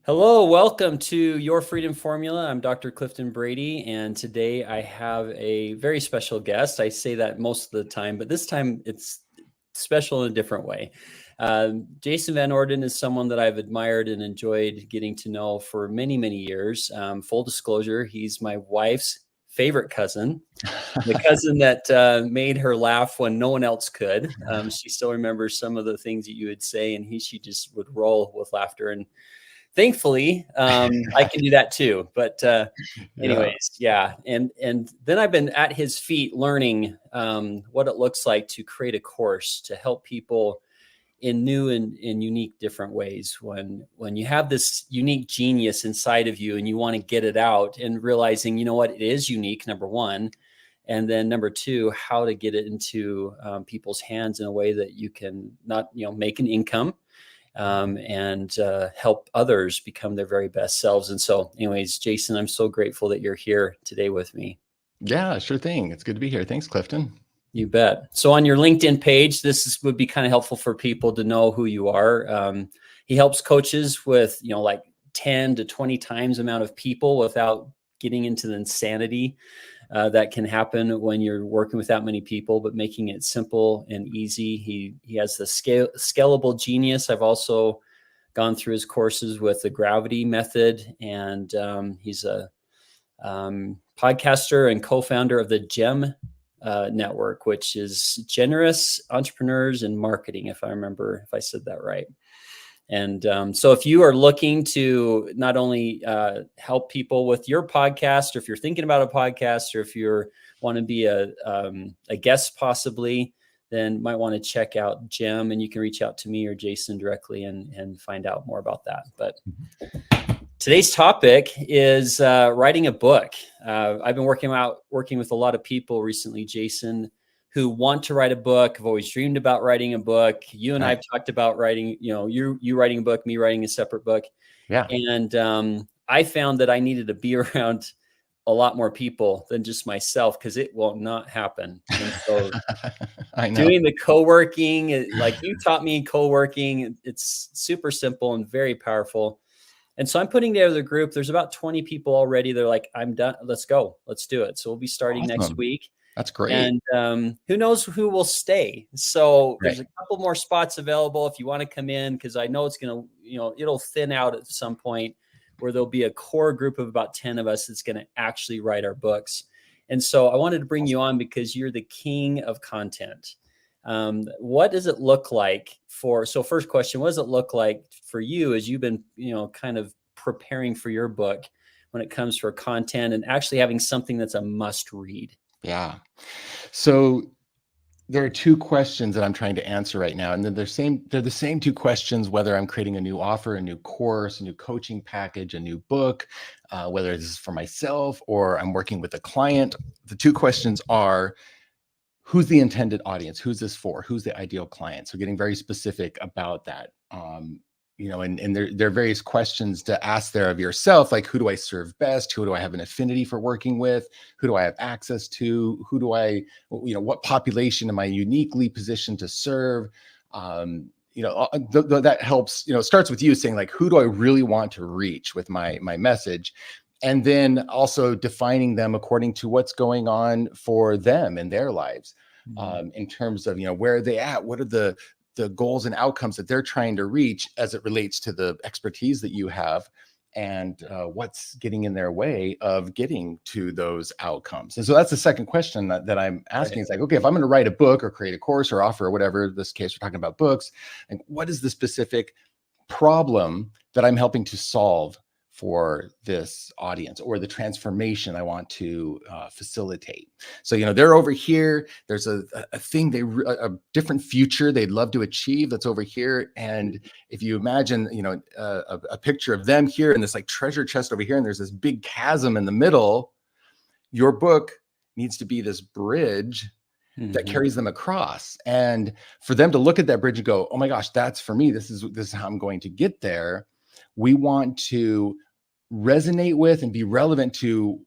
Hello, welcome to Your Freedom Formula. I'm Dr. Clifton Brady, and today I have a very special guest. I say that most of the time, but this time it's special in a different way. Jason Van Orden is someone that I've admired and enjoyed getting to know for many, many years. Full disclosure, he's my wife's favorite cousin, the cousin that made her laugh when no one else could. She still remembers some of the things that you would say, and she just would roll with laughter. And thankfully, I can do that too. But anyways, yeah. And then I've been at his feet learning what it looks like to create a course to help people in new and unique different ways. When you have this unique genius inside of you and you want to get it out, and realizing, you know what, it is unique, number one. And then number two, how to get it into people's hands in a way that you can not, make an income, and help others become their very best selves. And so anyways, Jason, I'm so grateful that you're here today with me. Yeah, sure thing. It's good to be here. Thanks, Clifton. You bet. So on your LinkedIn page, would be kind of helpful for people to know who you are. He helps coaches with, like 10 to 20 times amount of people without getting into the insanity that can happen when you're working with that many people, but making it simple and easy. He has the scalable genius. I've also gone through his courses with the gravity method, and he's a podcaster and co-founder of the GEM network, which is Generous Entrepreneurs in Marketing, if I said that right. And so if you are looking to not only help people with your podcast, or if you're thinking about a podcast, or if you want to be a guest possibly, then might want to check out Gem, and you can reach out to me or Jason directly and find out more about that. But today's topic is writing a book. I've been working with a lot of people recently, Jason, who want to write a book, have always dreamed about writing a book. You and I have talked about writing, you writing a book, me writing a separate book. Yeah. And I found that I needed to be around a lot more people than just myself, because it will not happen. And so I know. doing the co-working, like you taught me co-working, it's super simple and very powerful. And so I'm putting together the group. There's about 20 people already. They're like, I'm done. Let's go. Let's do it. So we'll be starting next week. That's great. And who knows who will stay. So there's a couple more spots available if you want to come in, because I know it's going to, it'll thin out at some point where there'll be a core group of about 10 of us that's going to actually write our books. And so I wanted to bring you on because you're the king of content. What does it look like so first question, what does it look like for you as you've been, kind of preparing for your book when it comes for content and actually having something that's a must read? Yeah. So there are two questions that I'm trying to answer right now. And then they're the same two questions, whether I'm creating a new offer, a new course, a new coaching package, a new book, whether this is for myself or I'm working with a client. The two questions are, who's the intended audience? Who's this for? Who's the ideal client? So getting very specific about that. And there are various questions to ask there of yourself, like, who do I serve best? Who do I have an affinity for working with? Who do I have access to? What population am I uniquely positioned to serve? That helps, it starts with you saying, like, who do I really want to reach with my message? And then also defining them according to what's going on for them in their lives, in terms of, where are they at? What are the goals and outcomes that they're trying to reach as it relates to the expertise that you have, and what's getting in their way of getting to those outcomes. And so that's the second question that I'm asking. It's like, okay, if I'm going to write a book or create a course or offer or whatever, in this case, we're talking about books, and what is the specific problem that I'm helping to solve for this audience, or the transformation I want to facilitate. So, they're over here. There's a thing, a different future they'd love to achieve that's over here. And if you imagine, a picture of them here and this like treasure chest over here, and there's this big chasm in the middle, your book needs to be this bridge that carries them across. And for them to look at that bridge and go, oh my gosh, that's for me. This is how I'm going to get there. We want to resonate with and be relevant to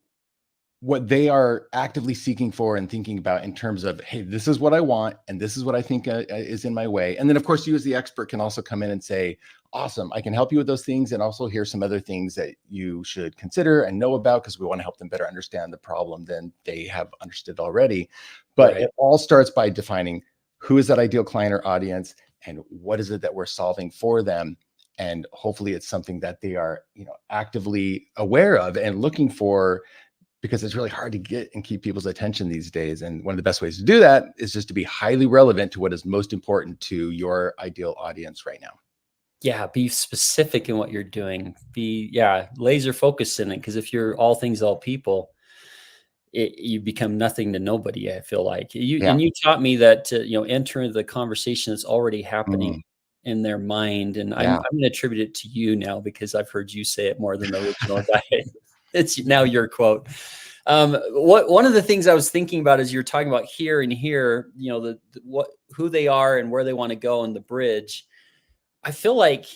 what they are actively seeking for and thinking about in terms of, hey, this is what I want, and this is what I think is in my way. And then, of course, you as the expert can also come in and say, awesome, I can help you with those things. And also here's some other things that you should consider and know about, because we want to help them better understand the problem than they have understood already. But Right. it all starts by defining who is that ideal client or audience, and what is it that we're solving for them. And hopefully it's something that they are, actively aware of and looking for, because it's really hard to get and keep people's attention these days. And one of the best ways to do that is just to be highly relevant to what is most important to your ideal audience right now. Yeah, be specific in what you're doing. Be laser focused in it, because if you're all things, all people, you become nothing to nobody. I feel like Yeah. you taught me that to, enter the conversation that's already happening Mm, in their mind, and I'm yeah. I'm going to attribute it to you now because I've heard you say it more than the original guy. It's now your quote. One of the things I was thinking about is you're talking about here and here, what who they are and where they want to go in the bridge. I feel like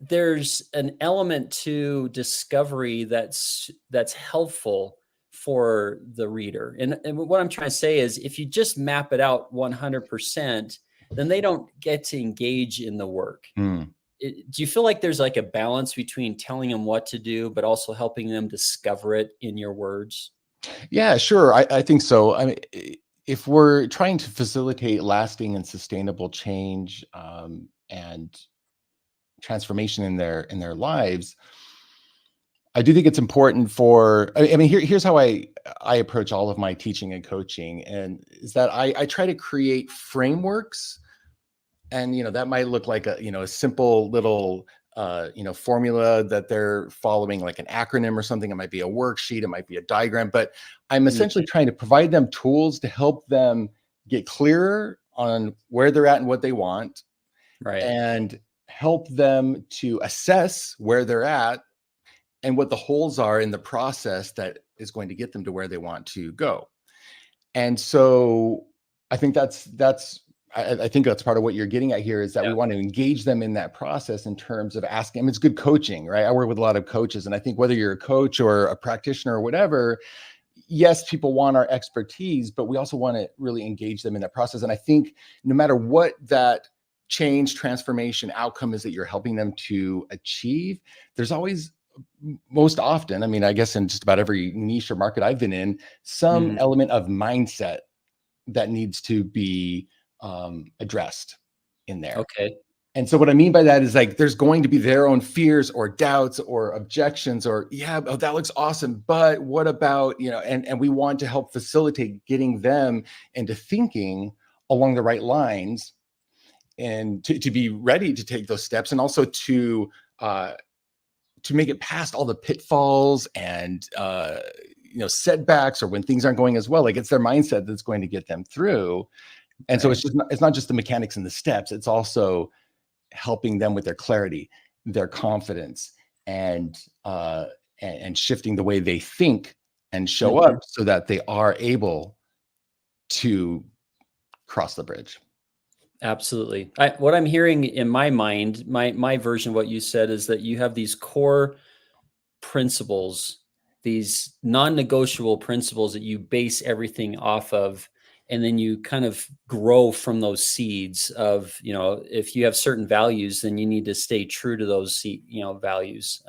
there's an element to discovery that's helpful for the reader. And what I'm trying to say is if you just map it out 100%, then they don't get to engage in the work. Mm. Do you feel like there's like a balance between telling them what to do, but also helping them discover it in your words? Yeah, sure. I think so. I mean, if we're trying to facilitate lasting and sustainable change, and transformation in their lives, I do think it's important for. I mean, here's how I approach all of my teaching and coaching, and is that I try to create frameworks. And that might look like a simple little formula that they're following, like an acronym or something. It might be a worksheet, it might be a diagram, but I'm essentially Mhm. trying to provide them tools to help them get clearer on where they're at and what they want, Right. and help them to assess where they're at and what the holes are in the process that is going to get them to where they want to go. And so I think I think that's part of what you're getting at here, is that we Yeah. want to engage them in that process in terms of asking. I mean, it's good coaching, right? I work with a lot of coaches, and I think whether you're a coach or a practitioner or whatever, yes, people want our expertise, but we also want to really engage them in that process. And I think no matter what that change, transformation, outcome is that you're helping them to achieve, there's always, most often, I mean, I guess in just about every niche or market I've been in, some Mhm. element of mindset that needs to be addressed in there. Okay. And so what I mean by that is, like, there's going to be their own fears or doubts or objections, or, yeah, oh, that looks awesome, but what about, and we want to help facilitate getting them into thinking along the right lines, and to be ready to take those steps, and also uh, to make it past all the pitfalls and setbacks, or when things aren't going as well. Like, it's their mindset that's going to get them through. And so Right. it's not just the mechanics and the steps, it's also helping them with their clarity, their confidence, and shifting the way they think and show Mhm. up, so that they are able to cross the bridge. Absolutely. What I'm hearing in my mind, my version of what you said is that you have these core principles, these non-negotiable principles that you base everything off of, and then you kind of grow from those seeds of, if you have certain values, then you need to stay true to those values.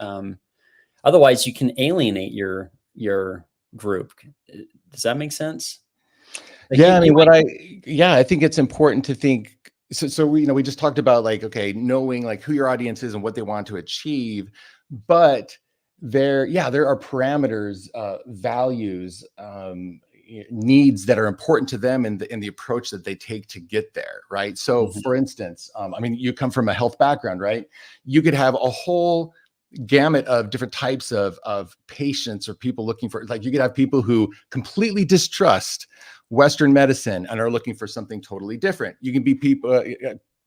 Otherwise, you can alienate your group. Does that make sense? Like Yeah, I you mean, might. yeah, I think it's important to think. So we just talked about, like, okay, knowing, like, who your audience is and what they want to achieve, but there are parameters, values, needs that are important to them in the approach that they take to get there, right? So, Mhm, for instance, I mean, you come from a health background, right? You could have a whole gamut of different types of patients or people looking for, like, you could have people who completely distrust Western medicine and are looking for something totally different. You can be people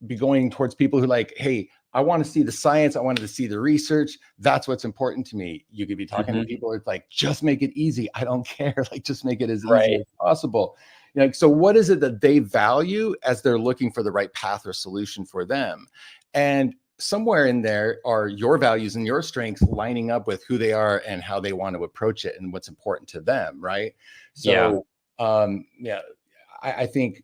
be going towards people who, like, hey, I want to see the science, I wanted to see the research, that's what's important to me. You could be talking to mhm. people who are like, just make it easy, I don't care, like, just make it as easy Right. as possible. So what is it that they value as they're looking for the right path or solution for them? And somewhere in there are your values and your strengths lining up with who they are and how they want to approach it and what's important to them, right? Yeah. So yeah, I think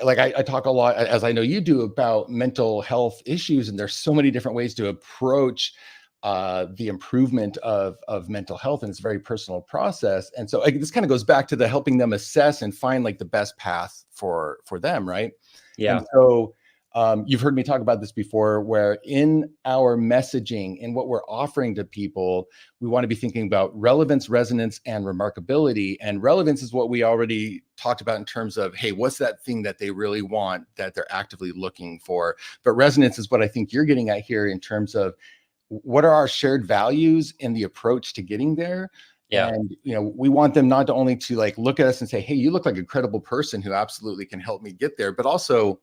like I talk a lot, as I know you do, about mental health issues, and there's so many different ways to approach the improvement of mental health, and it's a very personal process. And so this kind of goes back to the helping them assess and find like the best path for them, right? And Yeah. so you've heard me talk about this before, where in our messaging and what we're offering to people, we want to be thinking about relevance, resonance, and remarkability. And relevance is what we already talked about in terms of, hey, what's that thing that they really want that they're actively looking for? But resonance is what I think you're getting at here in terms of what are our shared values in the approach to getting there. Yeah. And we want them not to only to like look at us and say, hey, you look like a credible person who absolutely can help me get there, but also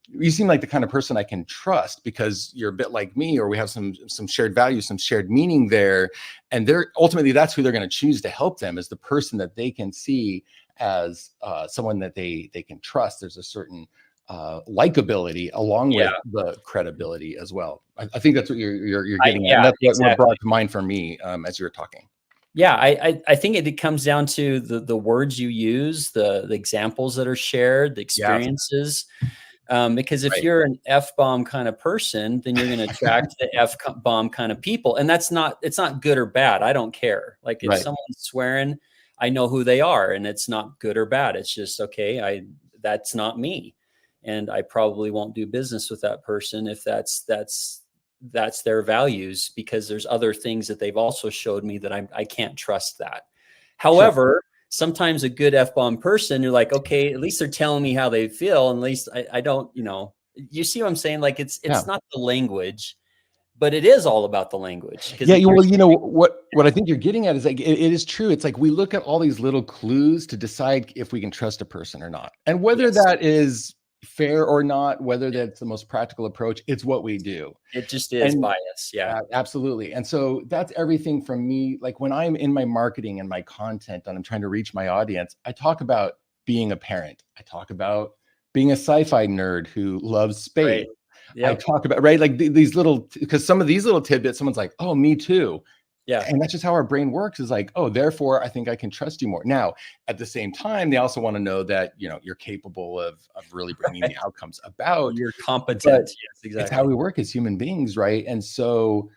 you seem like the kind of person I can trust because you're a bit like me, or we have some shared values, some shared meaning there. And they're ultimately, that's who they're going to choose to help them, is the person that they can see as someone that they can trust. There's a certain likability along Yeah. with the credibility as well. I think that's what you're getting at, and Yeah, that's what exactly. brought to mind for me as you were talking. Yeah, I think it comes down to the words you use, the examples that are shared, the Yeah, experiences. Because if right. you're an F-bomb kind of person, then you're going to attract the F-bomb kind of people. And it's not good or bad. I don't care. Like if Right. someone's swearing, I know who they are, and it's not good or bad. It's just, okay, that's not me. And I probably won't do business with that person if that's their values, because there's other things that they've also showed me that I can't trust that. Sure. However, sometimes a good F-bomb person, you're like, okay, at least they're telling me how they feel. And at least I don't, you see what I'm saying? Like Yeah. it's not the language, but it is all about the language. Because Yeah, you're well, what I think you're getting at is like it is true. It's like we look at all these little clues to decide if we can trust a person or not, and whether yes, that is fair or not, whether that's the most practical approach. It's what we do, it just is and bias. Yeah. absolutely. And so that's everything from me. Like when I'm in my marketing and my content, and I'm trying to reach my audience, I talk about being a parent. I talk about being a sci-fi nerd who loves space. Right. I Yep. talk about, right, like these little, because some of these little tidbits, someone's like, oh, me too. Yeah. And that's just how our brain works, is like, oh, therefore I think I can trust you more. Now, at the same time, they also want to know that, you're capable of really bringing the outcomes about. You're But competent. Yes, it's how exactly. we work as human beings, right? And so,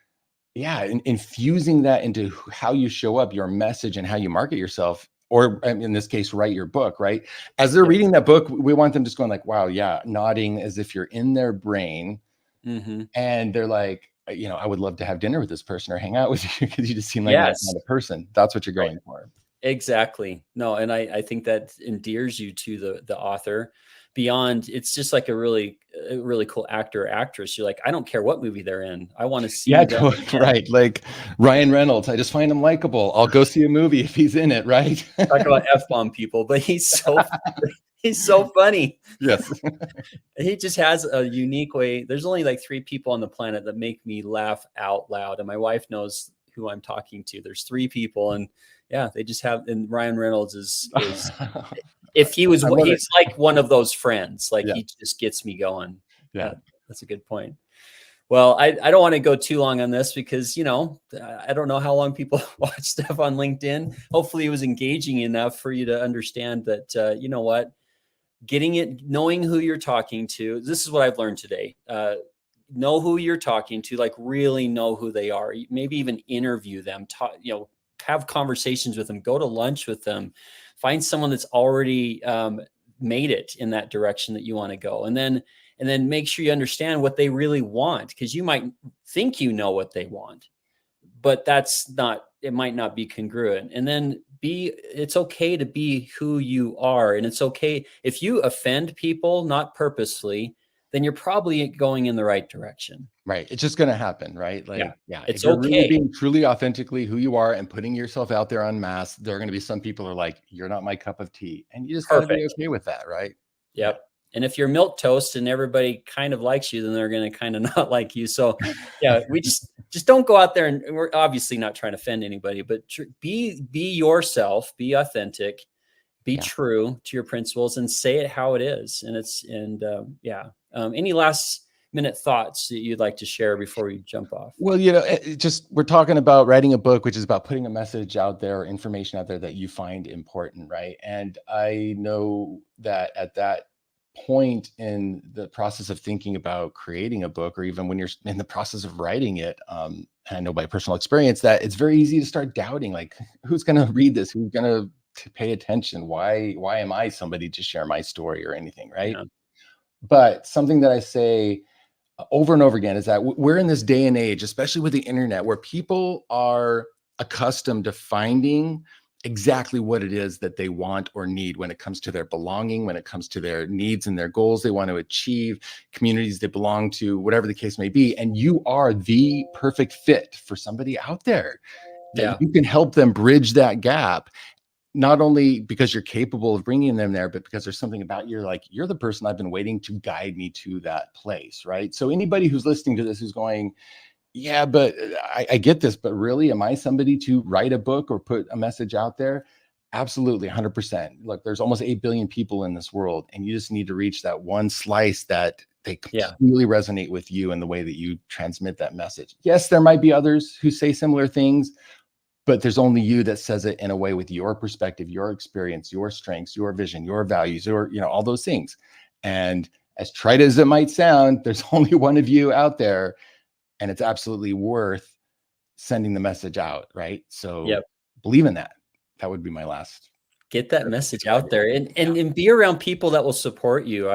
yeah, infusing that into how you show up, your message, and how you market yourself, or in this case, write your book, right? As they're Yep. reading that book, we want them just going like, wow, yeah, nodding as if you're in their brain. Hmm. And they're like, I would love to have dinner with this person or hang out with you because you just seem like that Yes. kind of person. That's what you're Right. going for. Exactly. No, and I think that endears you to the author beyond. It's just like a really cool actor or actress. You're like, I don't care what movie they're in. I want to Yeah, see them again. right. Like Ryan Reynolds, I just find him likable. I'll go see a movie if he's in it, right? Talk about F-bomb people, but he's so funny. Yes. He just has a unique way. There's only like 3 people on the planet that make me laugh out loud, and my wife knows who I'm talking to. There's 3 people, and yeah, they just have. And Ryan Reynolds is if he was, I love it. he's like one of those friends. Like Yeah. he just gets me going. Yeah. That's a good point. Well, I don't want to go too long on this because, I don't know how long people watch stuff on LinkedIn. Hopefully it was engaging enough for you to understand that, you know what, knowing who you're talking to. This is what I've learned today. Know who you're talking to, like really know who they are. Maybe even interview them, talk, have conversations with them, go to lunch with them, find someone that's already made it in that direction that you want to go. And then make sure you understand what they really want, because you might think you know what they want, but it might not be congruent. And then it's okay to be who you are. And it's okay if you offend people, not purposely, then you're probably going in the right direction. Right. It's just going to happen, right? Yeah. Like, yeah, if It's you're really okay. being truly authentically who you are and putting yourself out there en masse, there are going to be some people who are like, you're not my cup of tea. And you just got to be Perfect. okay with that, right? Yeah. Yep. And if you're milk toast and everybody kind of likes you, then they're going to kind of not like you. So yeah, we just don't go out there, and we're obviously not trying to offend anybody, but be yourself, be authentic, be Yeah. true to your principles, and say it how it is. And yeah. Any last minute thoughts that you'd like to share before we jump off? Well, just we're talking about writing a book, which is about putting a message out there, information out there that you find important, right? And I know that at that point in the process of thinking about creating a book, or even when you're in the process of writing it, I know by personal experience that it's very easy to start doubting, like, who's going to read this? Who's going to pay attention? Why am I somebody to share my story or anything, right? Yeah. But something that I say over and over again is that we're in this day and age, especially with the internet, where people are accustomed to finding exactly what it is that they want or need when it comes to their belonging, when it comes to their needs and their goals they want to achieve, communities they belong to, whatever the case may be. And you are the perfect fit for somebody out there, that Yeah. you can help them bridge that gap, not only because you're capable of bringing them there, but because there's something about you, like, you're the person I've been waiting to guide me to that place, right? So anybody who's listening to this who's going, yeah, but I get this, but really, am I somebody to write a book or put a message out there? Absolutely, 100%. Look, there's almost 8 billion people in this world, and you just need to reach that one slice that they Yeah. completely resonate with you and the way that you transmit that message. Yes, there might be others who say similar things, but there's only you that says it in a way with your perspective, your experience, your strengths, your vision, your values, or, all those things. And as trite as it might sound, there's only one of you out there, and it's absolutely worth sending the message out, right? So Yep. believe in that. That would be my last. Get that message out there, and be around people that will support you.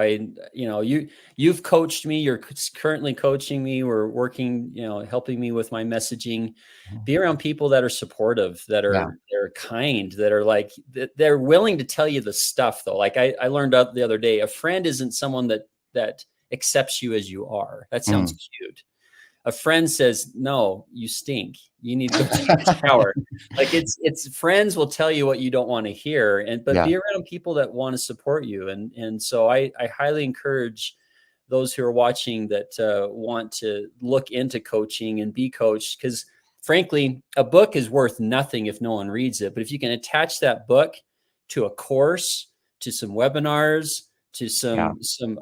You've coached me, you're currently coaching me, we're working, helping me with my messaging. Be around people that are supportive, Yeah, they're kind, that are like, they're willing to tell you the stuff though. Like I learned out the other day, a friend isn't someone that accepts you as you are. That sounds cute. A friend says, no, you stink. You need to go take a shower. Like it's friends will tell you what you don't want to hear. But yeah, be around people that want to support you. And so I highly encourage those who are watching that want to look into coaching and be coached. Because frankly, a book is worth nothing if no one reads it. But if you can attach that book to a course, to some webinars, to yeah, some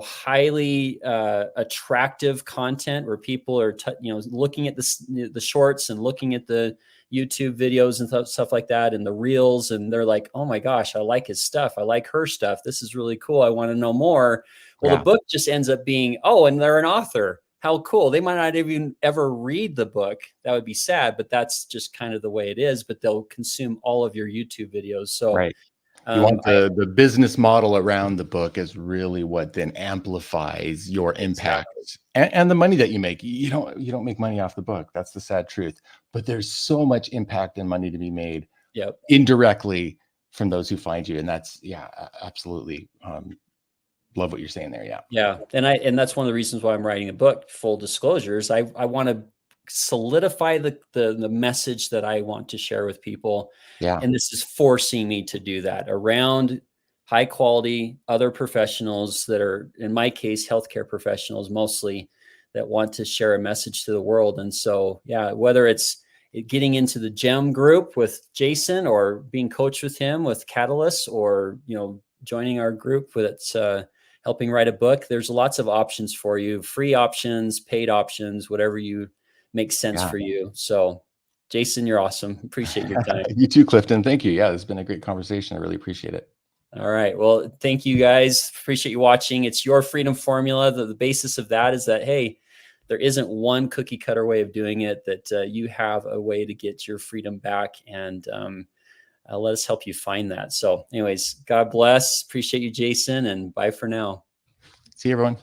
highly attractive content where people are looking at the shorts and looking at the YouTube videos and stuff like that, and the reels, and they're like, oh my gosh, I like his stuff, I like her stuff, this is really cool, I want to know more. Well, the yeah, book just ends up being, oh, and they're an author, how cool. They might not even ever read the book. That would be sad, but that's just kind of the way it is. But they'll consume all of your YouTube videos. So right. You want the business model around the book is really what then amplifies your impact, exactly. and the money that you make. You don't make money off the book. That's the sad truth. But there's so much impact and money to be made Yep. indirectly from those who find you. And that's, absolutely. Love what you're saying there. Yeah. Yeah. And that's one of the reasons why I'm writing a book, full disclosures. I want to solidify the message that I want to share with people. Yeah. And this is forcing me to do that around high quality other professionals that are, in my case, healthcare professionals mostly, that want to share a message to the world. And so, yeah, whether it's getting into the GEM group with Jason, or being coached with him with Catalyst, or, joining our group that's helping write a book, there's lots of options for you, free options, paid options, whatever you makes sense Yeah. for you. So Jason, you're awesome. Appreciate your time. You too, Clifton. Thank you. Yeah, it's been a great conversation. I really appreciate it. All right. Well, thank you guys. Appreciate you watching. It's your freedom formula. The basis of that is that, hey, there isn't one cookie cutter way of doing it, that you have a way to get your freedom back, and let us help you find that. So anyways, God bless. Appreciate you, Jason, and bye for now. See you, everyone.